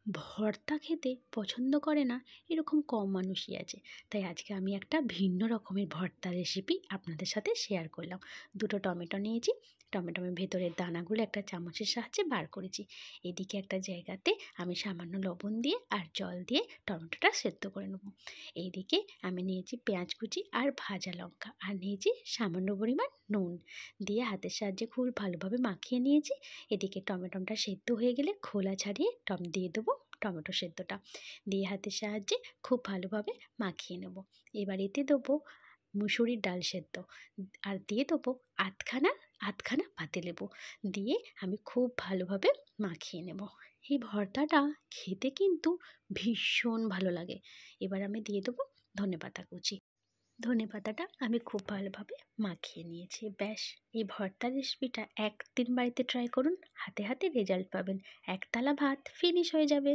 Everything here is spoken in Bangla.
ভর্তা খেতে পছন্দ করে না এরকম কম মানুষই আছে। তাই আজকে আমি একটা ভিন্ন রকমের ভর্তা রেসিপি আপনাদের সাথে শেয়ার করলাম। দুটো টমেটো নিয়েছি, টমেটোর ভেতরের দানাগুলো একটা চামচের সাহায্যে বার করেছি। এদিকে একটা জায়গাতে আমি সামান্য লবণ দিয়ে আর জল দিয়ে টমেটোটা সেদ্ধ করে নেব। এইদিকে আমি নিয়েছি পেঁয়াজ কুচি আর ভাজা লঙ্কা, আর নিয়েছি সামান্য পরিমাণ নুন দিয়ে হাতের সাহায্যে খুব ভালোভাবে মাখিয়ে নিয়েছি। এদিকে টমেটোটা সেদ্ধ হয়ে গেলে খোলা ছাড়িয়ে দিয়ে দেবো টমেটো সেদ্ধটা, দিয়ে হাতের সাহায্যে খুব ভালোভাবে মাখিয়ে নেব। এবার এতে দেবো মুসুরির ডাল সেদ্ধ, আর দিয়ে দেবো আধখানা পাতিলেবু, দিয়ে আমি খুব ভালোভাবে মাখিয়ে নেব। এই ভর্তাটা খেতে কিন্তু ভীষণ ভালো লাগে। এবার আমি দিয়ে দেবো ধনেপাতা কুচি। ধনেপাতাটা আমি খুব ভালোভাবে মাখিয়ে নিয়েছি। ব্যাস, এই ভর্তার রেসিপিটা একদিন বাড়িতে ট্রাই করুন, হাতে হাতে রেজাল্ট পাবেন। এক থালা ভাত ফিনিশ হয়ে যাবে।